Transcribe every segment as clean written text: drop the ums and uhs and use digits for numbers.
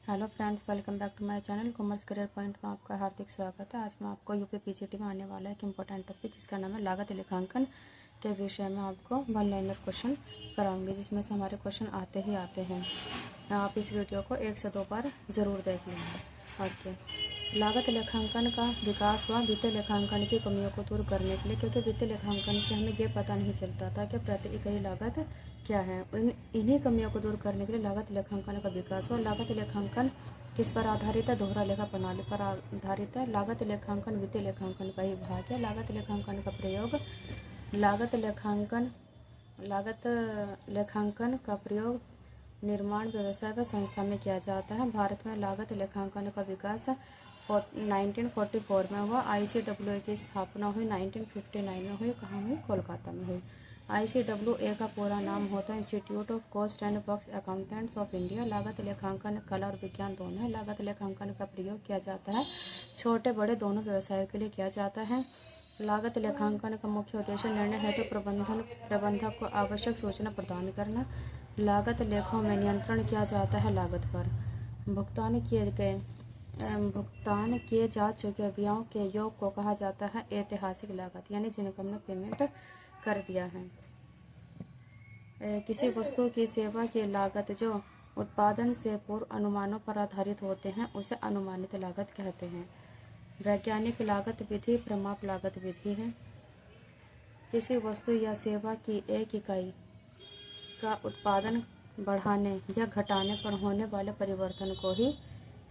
Hello friends, welcome back to my channel commerce career point में आपका हार्दिक स्वागत है। आज मैं आपको यूपी पीजीटी में आने वाला एक इम्पोर्टेंट टॉपिक जिसका नाम है लागत लेखांकन के विषय में आपको वन लाइनर क्वेश्चन कराऊंगी, जिसमें से हमारे क्वेश्चन आते ही आते हैं। आप इस वीडियो को 1 से 2 बार ज़रूर देख लेंगे। ओके, लागत लेखांकन का विकास हुआ वित्तीय लेखांकन की कमियों को दूर करने के लिए, क्योंकि वित्तीय लेखांकन से हमें ये पता नहीं चलता था कि प्रति इकाई लागत क्या है। इन्हीं कमियों को दूर करने के लिए लागत लेखांकन का विकास हुआ। लागत लेखांकन किस पर आधारित है? दोहरा लेखा प्रणाली पर आधारित है। लागत लेखांकन वित्तीय लेखांकन का ही भाग है। लागत लेखांकन का प्रयोग लागत लेखांकन का प्रयोग निर्माण व्यवसाय व संस्था में किया जाता है। भारत में लागत लेखांकन का विकास 1944 में हुआ। ICWA की स्थापना हुई 1959 में हुई। कहाँ हुई? कोलकाता में हुई। ICWA का पूरा नाम होता है institute of cost and works accountants of India. लागत लेखांकन कला और विज्ञान दोनों है। लागत लेखांकन का प्रयोग किया जाता है छोटे बड़े दोनों व्यवसायों के लिए किया जाता है। लागत लेखांकन का मुख्य उद्देश्य निर्णय हेतु प्रबंधक को आवश्यक सूचना प्रदान करना। लागत लेखों में नियंत्रण किया जाता है लागत पर। भुगतान किए जा चुके व्ययों के योग को कहा जाता है ऐतिहासिक लागत, यानी जिनको हमने पेमेंट कर दिया है। किसी वस्तु की सेवा की लागत जो उत्पादन से पूर्व अनुमानों पर आधारित होते हैं उसे अनुमानित लागत कहते हैं। वैज्ञानिक लागत विधि प्रमाप लागत विधि है। किसी वस्तु या सेवा की एक इकाई का उत्पादन बढ़ाने या घटाने पर होने वाले परिवर्तन को ही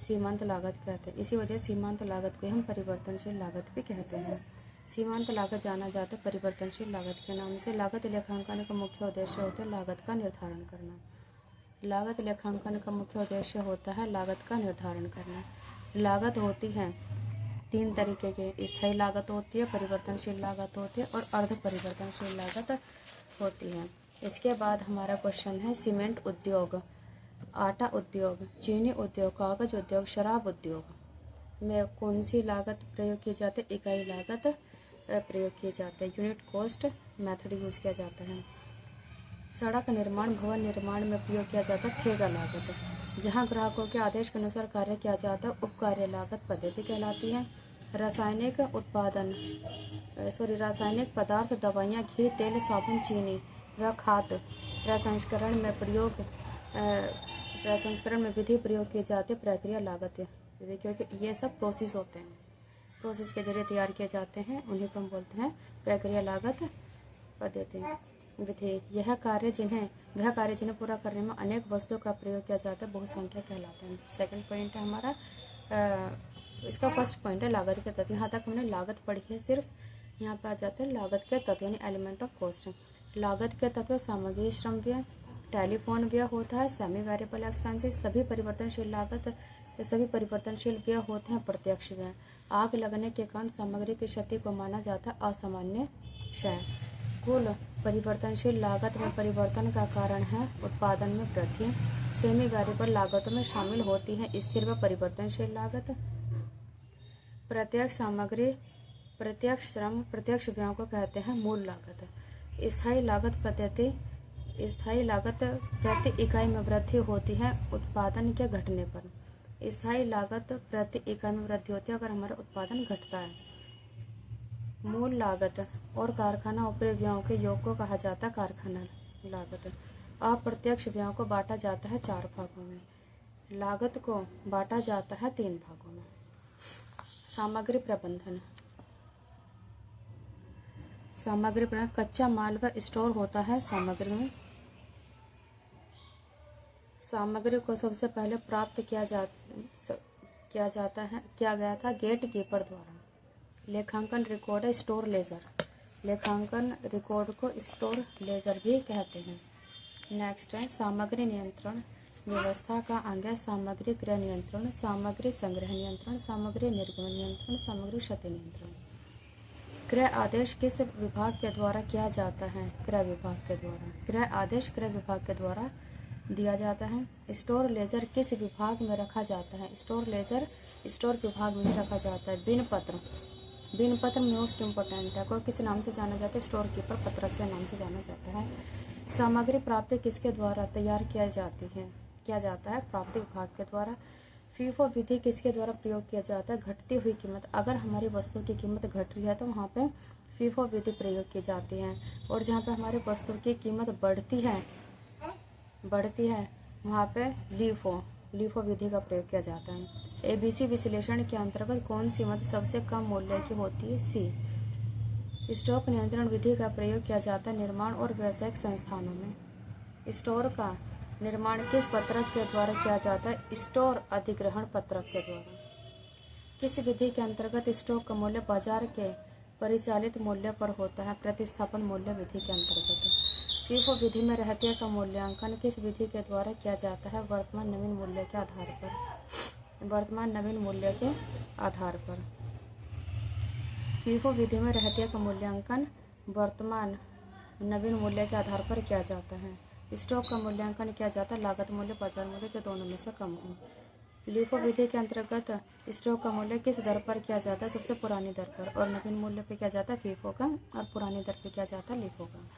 सीमांत लागत कहते हैं। इसी वजह सीमांत लागत को हम परिवर्तनशील लागत भी कहते हैं। सीमांत लागत जाना जाता है परिवर्तनशील लागत के नाम से। लागत लेखांकन का मुख्य उद्देश्य होता है लागत का निर्धारण करना। लागत लेखांकन का मुख्य उद्देश्य होता है लागत का निर्धारण करना। लागत होती है 3 तरीके के। स्थायी लागत होती है, परिवर्तनशील लागत होती है और अर्ध परिवर्तनशील लागत होती है। इसके बाद हमारा क्वेश्चन है सीमेंट उद्योग, आटा उद्योग, चीनी उद्योग, कागज उद्योग, शराब उद्योग में कौन सी लागत प्रयोग की जाती है? इकाई लागत प्रयोग की जाती है। यूनिट कॉस्ट मेथड यूज़ किया जाता है। सड़क निर्माण भवन निर्माण में प्रयोग किया जाता है ठेका लागत। जहां ग्राहकों के आदेश के अनुसार कार्य किया जाता है उप कार्य लागत पद्धति कहलाती है। रासायनिक पदार्थ, दवाइयाँ, घी, तेल, साबुन, चीनी व खाद प्रसंस्करण में विधि प्रयोग की जाती है प्रक्रिया लागत है, क्योंकि ये सब प्रोसेस होते हैं, प्रोसेस के जरिए तैयार किए जाते हैं, उन्हीं को हम बोलते हैं प्रक्रिया लागत पद्धति विधि। वह कार्य जिन्हें पूरा करने में अनेक वस्तुओं का प्रयोग किया जाता है बहुसंख्या कहलाते हैं। सेकंड पॉइंट है हमारा, इसका फर्स्ट पॉइंट है लागत के तत्व। यहाँ तक हमने लागत पढ़ी है सिर्फ। यहाँ पर आ जाते हैं लागत के तत्व यानी एलिमेंट ऑफ कॉस्ट। लागत के तत्व सामग्री, श्रम व्यय, टेलीफोन व्यय होता है, सेमी वेरिएबल एक्सपेंसेस, सभी परिवर्तनशील व्यय होते हैं, प्रत्यक्ष व्यय। आग लगने के कारण सामग्री की क्षति को माना जाता है असामान्य क्षय। कुल परिवर्तनशील लागत में परिवर्तन का कारण है उत्पादन में वृद्धि। सेमी वेरिएबल लागतों में शामिल होती है स्थिर व परिवर्तनशील लागत। प्रत्यक्ष सामग्री, प्रत्यक्ष श्रम, प्रत्यक्ष व्ययों को कहते हैं मूल लागत। स्थायी लागत प्रति इकाई में वृद्धि होती है उत्पादन के घटने पर। स्थायी लागत प्रति इकाई में वृद्धि होती है अगर हमारा उत्पादन घटता है। मूल लागत और कारखाना उपरि व्ययों के योग को कहा जाता है कारखाना लागत। अप्रत्यक्ष व्ययों को बांटा जाता है 4 भागों में। लागत को बांटा जाता है 3 भागों में। सामग्री प्रबंधन, कच्चा माल व स्टोर होता है सामग्री में। सामग्री को सबसे पहले प्राप्त किया गया था गेट कीपर द्वारा। लेखांकन रिकॉर्ड है स्टोर लेजर। लेखांकन रिकॉर्ड को स्टोर लेजर भी कहते हैं। नेक्स्ट है सामग्री नियंत्रण व्यवस्था का अंग है सामग्री क्रय नियंत्रण, सामग्री संग्रह नियंत्रण, सामग्री निर्गमन नियंत्रण, सामग्री क्षति नियंत्रण। क्रय आदेश किस विभाग के द्वारा किया जाता है? क्रय विभाग के द्वारा। क्रय आदेश क्रय विभाग के द्वारा दिया जाता है। स्टोर लेजर किस विभाग में रखा जाता है? स्टोर लेजर स्टोर विभाग में ही रखा जाता है। बिन पत्र मोस्ट इम्पोर्टेंट है। को किस नाम से जाना जाता है? स्टोर कीपर पत्रक के नाम से जाना जाता है। सामग्री प्राप्ति किसके द्वारा तैयार किया जाती है? किया जाता है प्राप्ति विभाग के द्वारा। फीफो विधि किसके द्वारा प्रयोग किया जाता है? घटती हुई कीमत। अगर हमारी वस्तु की कीमत घट रही है तो वहाँ पे फीफो विधि प्रयोग की जाती है। और जहाँ पे हमारी वस्तु की कीमत बढ़ती है वहाँ पे लीफो विधि का प्रयोग किया जाता है। ABC विश्लेषण के अंतर्गत कौन सी कीमत सबसे कम मूल्य की होती है? C। स्टॉक नियंत्रण विधि का प्रयोग किया जाता है निर्माण और व्यावसायिक संस्थानों में। स्टोर का निर्माण किस पत्रक के द्वारा किया जाता है? स्टोर अधिग्रहण पत्रक के द्वारा। किस विधि के अंतर्गत स्टॉक का मूल्य बाजार के परिचालित मूल्य पर होता है? प्रतिस्थापन मूल्य विधि के अंतर्गत। फीफो विधि में रहतिया का मूल्यांकन किस विधि के द्वारा किया जाता है? वर्तमान नवीन मूल्य के आधार पर। वर्तमान नवीन मूल्य के आधार पर फीफो विधि में रहतिया का मूल्यांकन वर्तमान नवीन मूल्य के आधार पर किया जाता है। स्टॉक का मूल्यांकन किया जाता है लागत मूल्य, बाजार मूल्य जो दोनों में से कम हो। लीफो विधि के अंतर्गत स्टॉक का मूल्य किस दर पर किया जाता है? सबसे पुरानी दर पर। और नवीन मूल्य पे किया जाता है फीफो का, और पुरानी दर पे किया जाता है लीफो का।